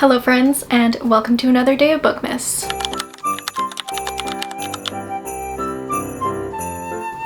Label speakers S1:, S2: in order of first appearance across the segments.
S1: Hello friends, and welcome to another day of Bookmas.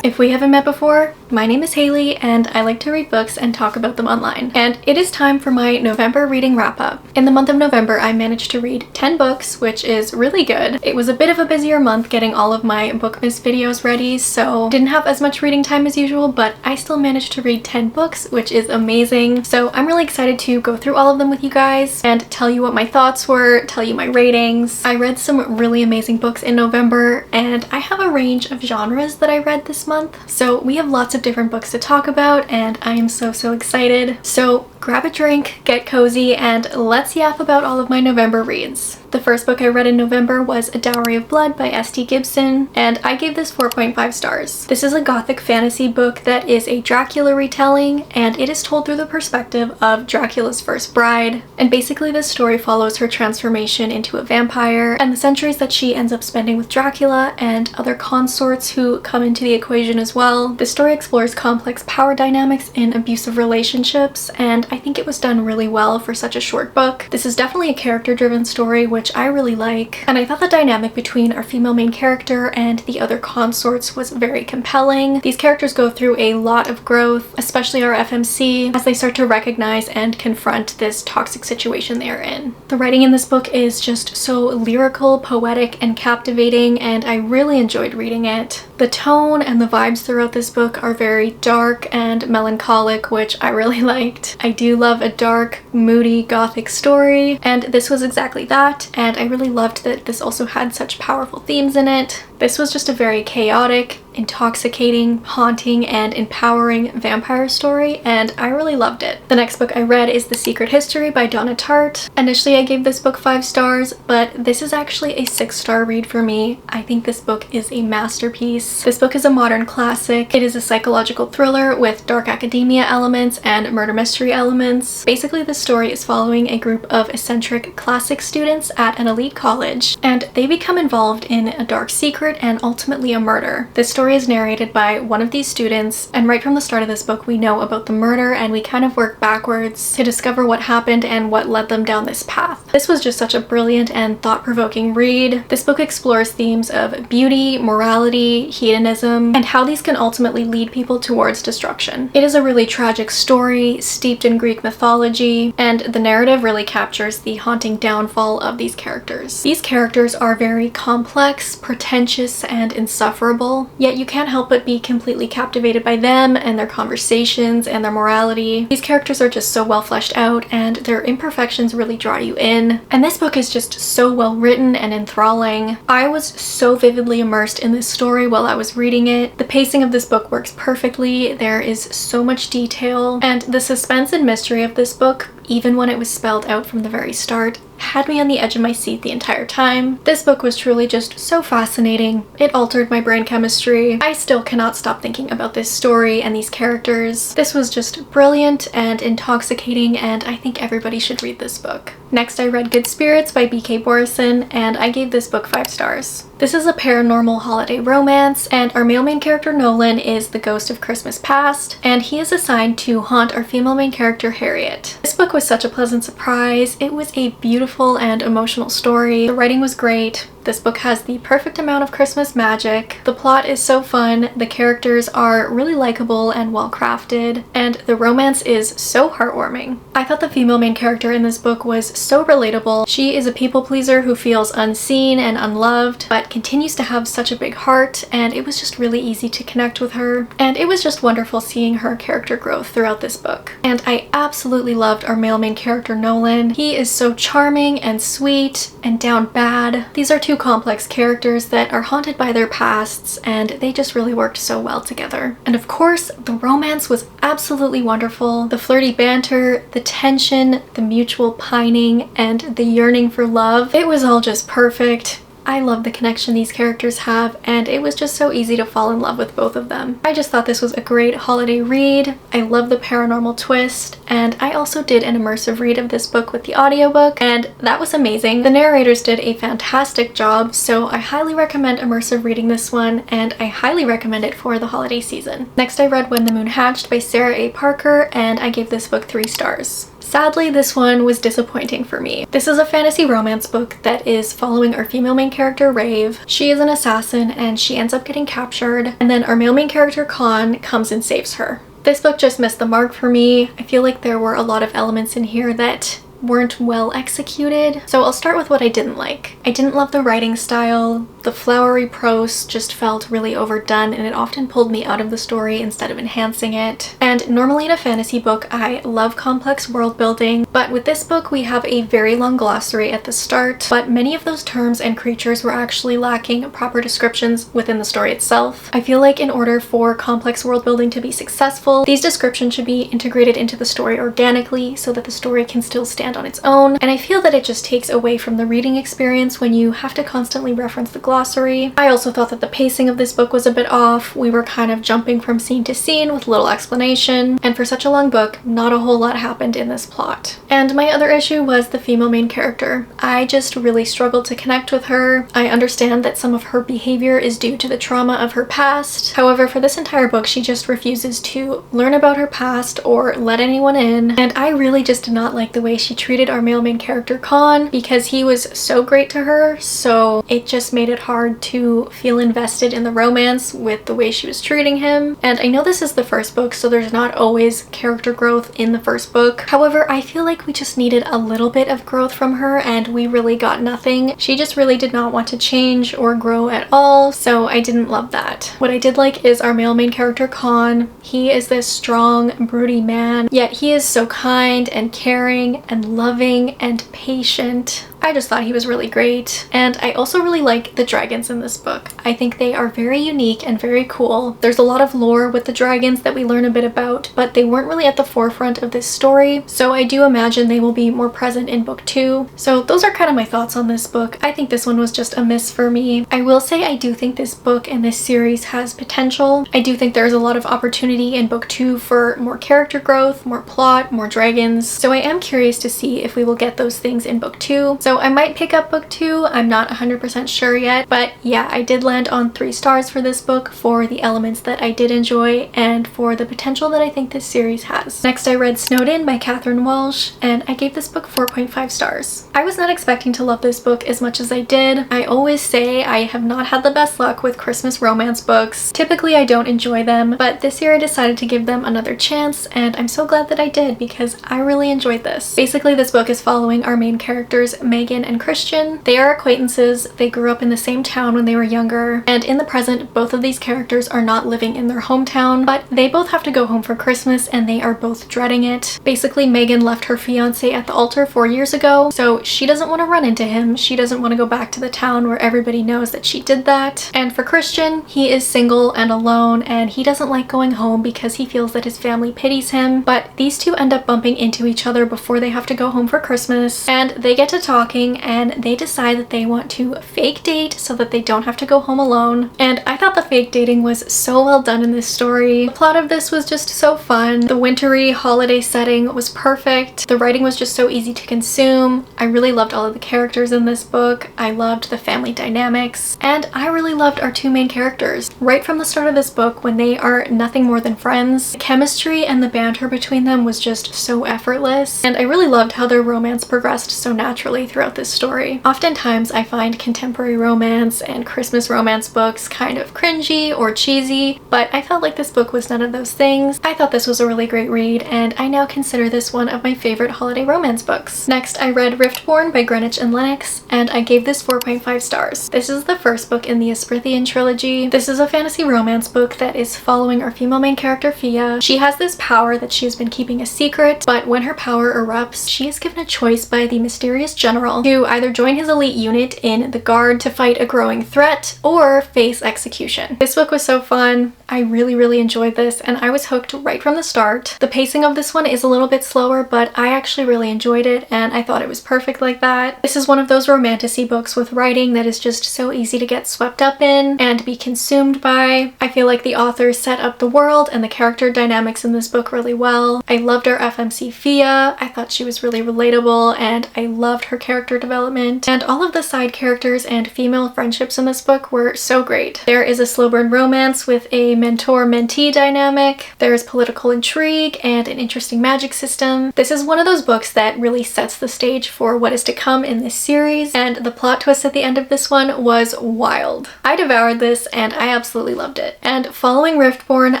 S1: If we haven't met before, my name is Haley and I like to read books and talk about them online. And it is time for my November reading wrap-up. In the month of November, I managed to read 10 books, which is really good. It was a bit of a busier month getting all of my Bookmas videos ready, so didn't have as much reading time as usual, but I still managed to read 10 books, which is amazing. So I'm really excited to go through all of them with you guys and tell you what my thoughts were, tell you my ratings. I read some really amazing books in November, and I have a range of genres that I read this month. So we have lots of different books to talk about and I am so excited. So grab a drink, get cozy, and let's yap about all of my November reads. The first book I read in November was A Dowry of Blood by S.T. Gibson, and I gave this 4.5 stars. This is a gothic fantasy book that is a Dracula retelling, and it is told through the perspective of Dracula's first bride. And basically this story follows her transformation into a vampire and the centuries that she ends up spending with Dracula and other consorts who come into the equation as well. The story explores complex power dynamics in abusive relationships, and I think it was done really well for such a short book. This is definitely a character-driven story, which I really like, and I thought the dynamic between our female main character and the other consorts was very compelling. These characters go through a lot of growth, especially our FMC, as they start to recognize and confront this toxic situation they are in. The writing in this book is just so lyrical, poetic, and captivating, and I really enjoyed reading it. The tone and the vibes throughout this book are very dark and melancholic, which I really liked. I do love a dark, moody, gothic story, and this was exactly that, and I really loved that this also had such powerful themes in it. This was just a very chaotic, intoxicating, haunting, and empowering vampire story, and I really loved it. The next book I read is The Secret History by Donna Tartt. Initially I gave this book 5 stars, but this is actually a 6-star read for me. I think this book is a masterpiece. This book is a modern classic. It is a psychological thriller with dark academia elements and murder mystery elements. Basically, the story is following a group of eccentric classic students at an elite college, and they become involved in a dark secret and ultimately a murder. This story is narrated by one of these students, and right from the start of this book we know about the murder and we kind of work backwards to discover what happened and what led them down this path. This was just such a brilliant and thought-provoking read. This book explores themes of beauty, morality, hedonism, and how these can ultimately lead people towards destruction. It is a really tragic story steeped in Greek mythology, and the narrative really captures the haunting downfall of these characters. These characters are very complex, pretentious, and insufferable, yet you can't help but be completely captivated by them and their conversations and their morality. These characters are just so well fleshed out, and their imperfections really draw you in. And this book is just so well written and enthralling. I was so vividly immersed in this story while I was reading it. The pacing of this book works perfectly. There is so much detail, and the suspense and mystery of this book, even when it was spelled out from the very start, had me on the edge of my seat the entire time. This book was truly just so fascinating. It altered my brain chemistry. I still cannot stop thinking about this story and these characters. This was just brilliant and intoxicating, and I think everybody should read this book. Next, I read Good Spirits by B.K. Borison, and I gave this book 5 stars. This is a paranormal holiday romance, and our male main character Nolan is the ghost of Christmas past, and he is assigned to haunt our female main character Harriet. This book was such a pleasant surprise. It was a beautiful and emotional story. The writing was great. This book has the perfect amount of Christmas magic. The plot is so fun, the characters are really likable and well crafted, and the romance is so heartwarming. I thought the female main character in this book was so relatable. She is a people pleaser who feels unseen and unloved, but continues to have such a big heart, and it was just really easy to connect with her. And it was just wonderful seeing her character growth throughout this book. And I absolutely loved our male main character Nolan. He is so charming and sweet and down bad. These are two complex characters that are haunted by their pasts, and they just really worked so well together. And of course, the romance was absolutely wonderful. The flirty banter, the tension, the mutual pining, and the yearning for love. It was all just perfect. I love the connection these characters have, and it was just so easy to fall in love with both of them. I just thought this was a great holiday read. I love the paranormal twist, and I also did an immersive read of this book with the audiobook, and that was amazing. The narrators did a fantastic job, so I highly recommend immersive reading this one, and I highly recommend it for the holiday season. Next, I read When the Moon Hatched by Sarah A. Parker, and I gave this book 3 stars. Sadly, this one was disappointing for me. This is a fantasy romance book that is following our female main character, Rave. She is an assassin and she ends up getting captured, and then our male main character, Khan, comes and saves her. This book just missed the mark for me. I feel like there were a lot of elements in here that weren't well executed. So I'll start with what I didn't like. I didn't love the writing style. The flowery prose just felt really overdone and it often pulled me out of the story instead of enhancing it. And normally in a fantasy book, I love complex world building, but with this book we have a very long glossary at the start, but many of those terms and creatures were actually lacking proper descriptions within the story itself. I feel like in order for complex world building to be successful, these descriptions should be integrated into the story organically so that the story can still stand on its own, and I feel that it just takes away from the reading experience when you have to constantly reference the glossary. I also thought that the pacing of this book was a bit off. We were kind of jumping from scene to scene with little explanation, and for such a long book, not a whole lot happened in this plot. And my other issue was the female main character. I just really struggled to connect with her. I understand that some of her behavior is due to the trauma of her past. However, for this entire book, she just refuses to learn about her past or let anyone in, and I really just did not like the way she treated our male main character, Khan, because he was so great to her, so it just made it hard to feel invested in the romance with the way she was treating him. And I know this is the first book, so there's not always character growth in the first book. However, I feel like we just needed a little bit of growth from her and we really got nothing. She just really did not want to change or grow at all, so I didn't love that. What I did like is our male main character, Khan. He is this strong, broody man, yet he is so kind and caring and loving and patient. I just thought he was really great. And I also really like the dragons in this book. I think they are very unique and very cool. There's a lot of lore with the dragons that we learn a bit about, but they weren't really at the forefront of this story, so I do imagine they will be more present in book 2. So those are kind of my thoughts on this book. I think this one was just a miss for me. I will say I do think this book and this series has potential. I do think there's a lot of opportunity in book 2 for more character growth, more plot, more dragons. So I am curious to see if we will get those things in book 2. So I might pick up book 2. I'm not 100% sure yet, but yeah, I did land on 3 stars for this book for the elements that I did enjoy and for the potential that I think this series has. Next, I read Snowed In by Catherine Walsh, and I gave this book 4.5 stars. I was not expecting to love this book as much as I did. I always say I have not had the best luck with Christmas romance books. Typically, I don't enjoy them, but this year I decided to give them another chance, and I'm so glad that I did because I really enjoyed this. Basically, this book is following our main characters, Megan and Christian. They are acquaintances. They grew up in the same town when they were younger, and in the present, both of these characters are not living in their hometown, but they both have to go home for Christmas and they are both dreading it. Basically, Megan left her fiance at the altar 4 years ago, so she doesn't want to run into him. She doesn't want to go back to the town where everybody knows that she did that. And for Christian, he is single and alone, and he doesn't like going home because he feels that his family pities him, but these two end up bumping into each other before they have to go home for Christmas, and they get to talking and they decide that they want to fake date so that they don't have to go home alone. And I thought the fake dating was so well done in this story. The plot of this was just so fun. The wintry holiday setting was perfect. The writing was just so easy to consume. I really loved all of the characters in this book. I loved the family dynamics, and I really loved our 2 main characters. Right from the start of this book, when they are nothing more than friends, the chemistry and the banter between them was just so effortless, and I really loved how their romance progressed so naturally throughout this story. Oftentimes I find contemporary romance and Christmas romance books kind of cringy or cheesy, but I felt like this book was none of those things. I thought this was a really great read, and I now consider this one of my favorite holiday romance books. Next, I read Riftborne by Greenwich and Lennox, and I gave this 4.5 stars. This is the first book in the Esprithian trilogy. This is a fantasy romance book that is following our female main character, Fia. She has this power that she has been keeping a secret, but when her power erupts, she is given a choice by the mysterious general to either join his elite unit in the Guard to fight a growing threat or face execution. This book was so fun. I really enjoyed this, and I was hooked right from the start. The pacing of this one is a little bit slower, but I actually really enjoyed it, and I thought it was perfect like that. This is one of those romantasy books with writing that is just so easy to get swept up in and be consumed by. I feel like the author set up the world and the character dynamics in this book really well. I loved our FMC Fia. I thought she was really relatable, and I loved her character character development, and all of the side characters and female friendships in this book were so great. There is a slow burn romance with a mentor-mentee dynamic, there's political intrigue, and an interesting magic system. This is one of those books that really sets the stage for what is to come in this series, and the plot twist at the end of this one was wild. I devoured this and I absolutely loved it. And following Riftborne,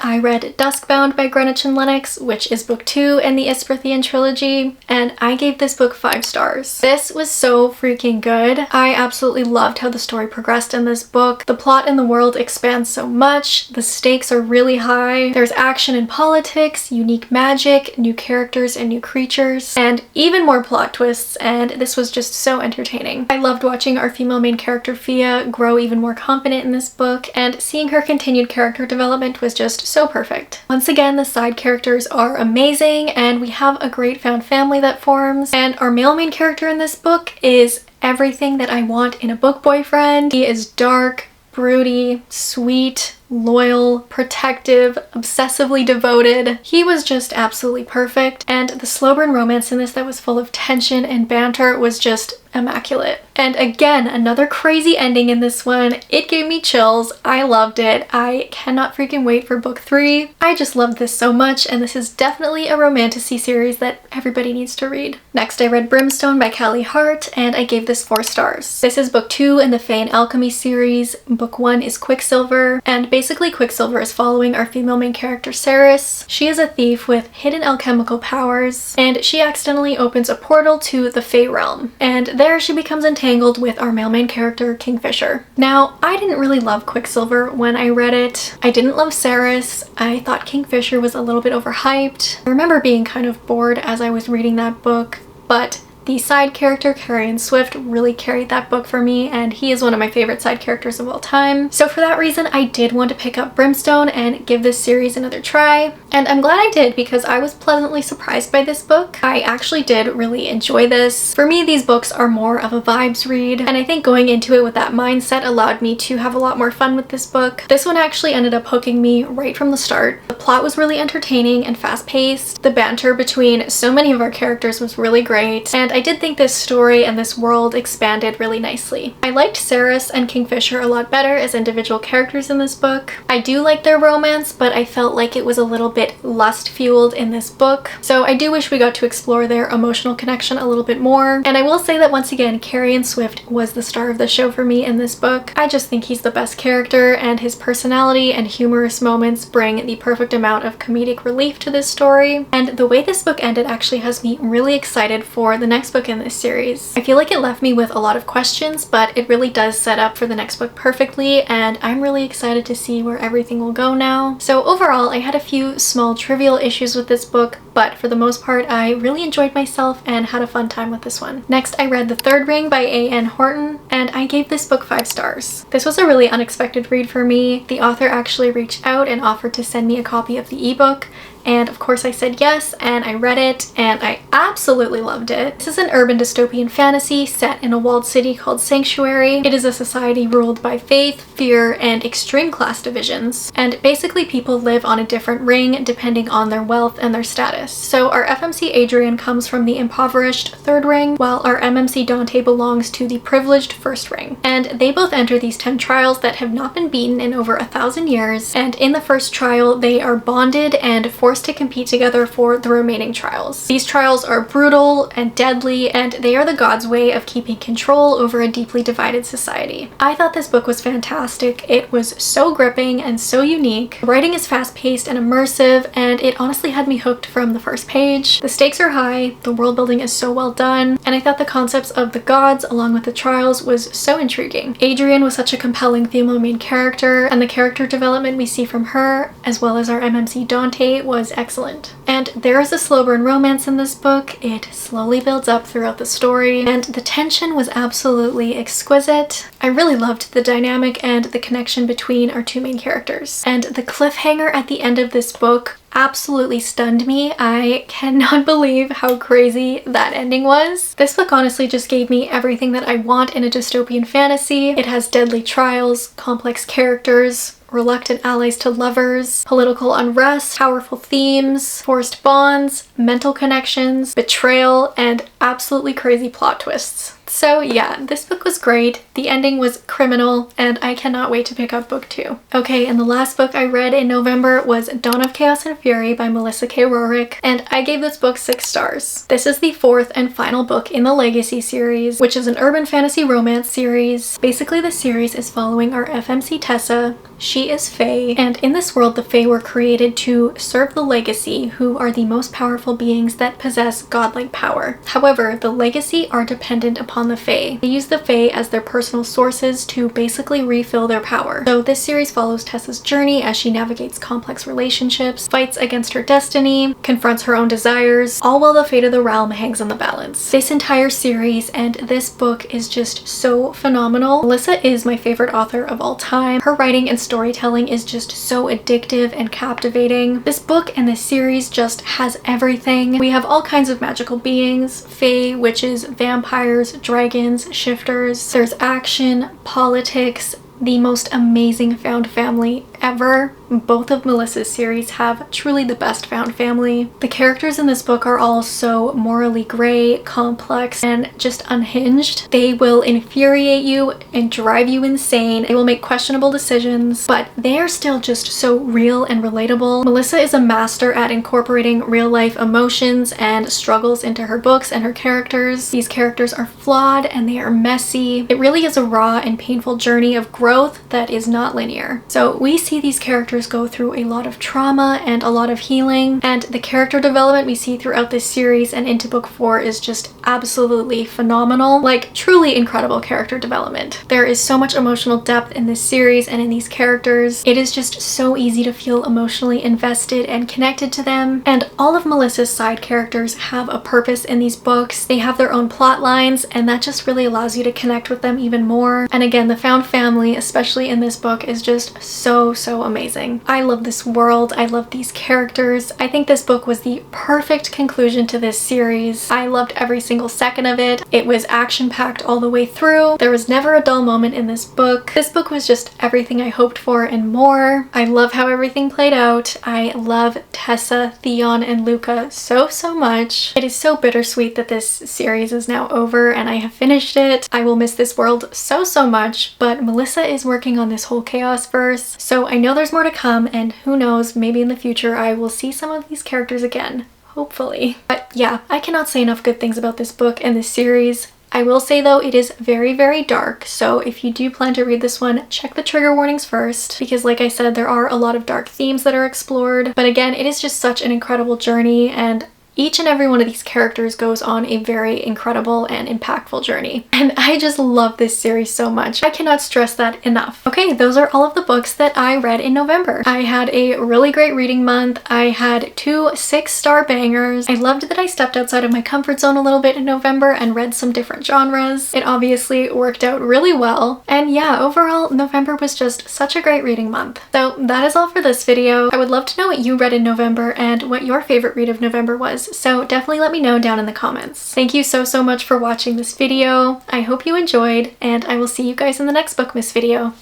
S1: I read Duskbound by Greenwich and Lennox, which is book 2 in the Isperthian trilogy, and I gave this book 5 stars. This was so freaking good. I absolutely loved how the story progressed in this book. The plot and the world expands so much, the stakes are really high, there's action and politics, unique magic, new characters and new creatures, and even more plot twists, and this was just so entertaining. I loved watching our female main character Fia grow even more confident in this book, and seeing her continued character development was just so perfect. Once again, the side characters are amazing, and we have a great found family that forms, and our male main character in this book is everything that I want in a book boyfriend. He is dark, broody, sweet, loyal, protective, obsessively devoted. He was just absolutely perfect, and the slow burn romance in this that was full of tension and banter was just immaculate. And again, another crazy ending in this one. It gave me chills. I loved it. I cannot freaking wait for book 3. I just love this so much, and this is definitely a romantasy series that everybody needs to read. Next, I read Brimstone by Callie Hart, and I gave this 4 stars. This is book 2 in the Fae and Alchemy series. Book 1 is Quicksilver, and basically Quicksilver is following our female main character Ceres. She is a thief with hidden alchemical powers, and she accidentally opens a portal to the Fae realm, and there she becomes entangled with our male main character Kingfisher. Now, I didn't really love Quicksilver when I read it. I didn't love Ceres. I thought Kingfisher was a little bit overhyped. I remember being kind of bored as I was reading that book, but the side character, Carrion Swift, really carried that book for me, and he is one of my favorite side characters of all time. So for that reason, I did want to pick up Brimstone and give this series another try, and I'm glad I did because I was pleasantly surprised by this book. I actually did really enjoy this. For me, these books are more of a vibes read, and I think going into it with that mindset allowed me to have a lot more fun with this book. This one actually ended up hooking me right from the start. The plot was really entertaining and fast-paced. The banter between so many of our characters was really great, and I did think this story and this world expanded really nicely. I liked Ceres and Kingfisher a lot better as individual characters in this book. I do like their romance, but I felt like it was a little bit lust-fueled in this book, so I do wish we got to explore their emotional connection a little bit more. And I will say that once again, Carrion Swift was the star of the show for me in this book. I just think he's the best character, and his personality and humorous moments bring the perfect amount of comedic relief to this story. And the way this book ended actually has me really excited for the next book in this series. I feel like it left me with a lot of questions, but it really does set up for the next book perfectly, and I'm really excited to see where everything will go now. So overall, I had a few small trivial issues with this book, but for the most part, I really enjoyed myself and had a fun time with this one. Next, I read The Third Ring by A.N. Horton, and I gave this book 5 stars. This was a really unexpected read for me. The author actually reached out and offered to send me a copy of the ebook, and of course I said yes, and I read it, and I absolutely loved it. This is an urban dystopian fantasy set in a walled city called Sanctuary. It is a society ruled by faith, fear, and extreme class divisions, and basically people live on a different ring depending on their wealth and their status. So our FMC Adrian comes from the impoverished third ring, while our MMC Dante belongs to the privileged first ring. And they both enter these 10 trials that have not been beaten in over 1,000 years, and in the first trial they are bonded and forced to compete together for the remaining trials. These trials are brutal and deadly, and they are the gods' way of keeping control over a deeply divided society. I thought this book was fantastic. It was so gripping and so unique. The writing is fast-paced and immersive, and it honestly had me hooked from the first page. The stakes are high, the world building is so well done, and I thought the concepts of the gods along with the trials was so intriguing. Adrian was such a compelling female main character, and the character development we see from her, as well as our MMC Dante, was excellent. And there is a slow burn romance in this book. It slowly builds up throughout the story, and the tension was absolutely exquisite. I really loved the dynamic and the connection between our 2 main characters. And the cliffhanger at the end of this book absolutely stunned me. I cannot believe how crazy that ending was. This book honestly just gave me everything that I want in a dystopian fantasy. It has deadly trials, complex characters, reluctant allies to lovers, political unrest, powerful themes, forced bonds, mental connections, betrayal, and absolutely crazy plot twists. So yeah, this book was great. The ending was criminal, and I cannot wait to pick up book 2. Okay, and the last book I read in November was Dawn of Chaos and Fury by Melissa K. Rorick, and I gave this book 6 stars. This is the 4th and final book in the Legacy series, which is an urban fantasy romance series. Basically, the series is following our FMC Tessa. She is Fae, and in this world, the Fae were created to serve the Legacy, who are the most powerful beings that possess godlike power. However, the Legacy are dependent upon the Fae. They use the Fae as their personal sources to basically refill their power. So this series follows Tessa's journey as she navigates complex relationships, fights against her destiny, confronts her own desires, all while the fate of the realm hangs on the balance. This entire series and this book is just so phenomenal. Melissa is my favorite author of all time. Her writing and storytelling is just so addictive and captivating. This book and this series just has everything. We have all kinds of magical beings, fae, witches, vampires, dragons, shifters. There's action, politics, the most amazing found family ever. Both of Melissa's series have truly the best found family. The characters in this book are all so morally gray, complex, and just unhinged. They will infuriate you and drive you insane. They will make questionable decisions, but they are still just so real and relatable. Melissa is a master at incorporating real life emotions and struggles into her books and her characters. These characters are flawed and they are messy. It really is a raw and painful journey of growth that is not linear. So we see these characters go through a lot of trauma and a lot of healing, and the character development we see throughout this series and into book 4 is just absolutely phenomenal. Like, truly incredible character development. There is so much emotional depth in this series and in these characters. It is just so easy to feel emotionally invested and connected to them, and all of Melissa's side characters have a purpose in these books. They have their own plot lines, and that just really allows you to connect with them even more. And again, the found family, especially in this book, is just so amazing. I love this world. I love these characters. I think this book was the perfect conclusion to this series. I loved every single second of it. It was action-packed all the way through. There was never a dull moment in this book. This book was just everything I hoped for and more. I love how everything played out. I love Tessa, Theon, and Luca so much. It is so bittersweet that this series is now over and I have finished it. I will miss this world so much, but Melissa is working on this whole chaos verse, so I know there's more to come, and who knows, maybe in the future I will see some of these characters again. Hopefully. But yeah, I cannot say enough good things about this book and this series. I will say though, it is very dark, so if you do plan to read this one, check the trigger warnings first, because like I said, there are a lot of dark themes that are explored. But again, it is just such an incredible journey, and each and every one of these characters goes on a very incredible and impactful journey. And I just love this series so much. I cannot stress that enough. Okay, those are all of the books that I read in November. I had a really great reading month. I had 2 6-star bangers. I loved that I stepped outside of my comfort zone a little bit in November and read some different genres. It obviously worked out really well. And yeah, overall, November was just such a great reading month. So that is all for this video. I would love to know what you read in November and what your favorite read of November was. So definitely let me know down in the comments. Thank you so much for watching this video. I hope you enjoyed, and I will see you guys in the next Bookmas video.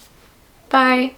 S1: Bye!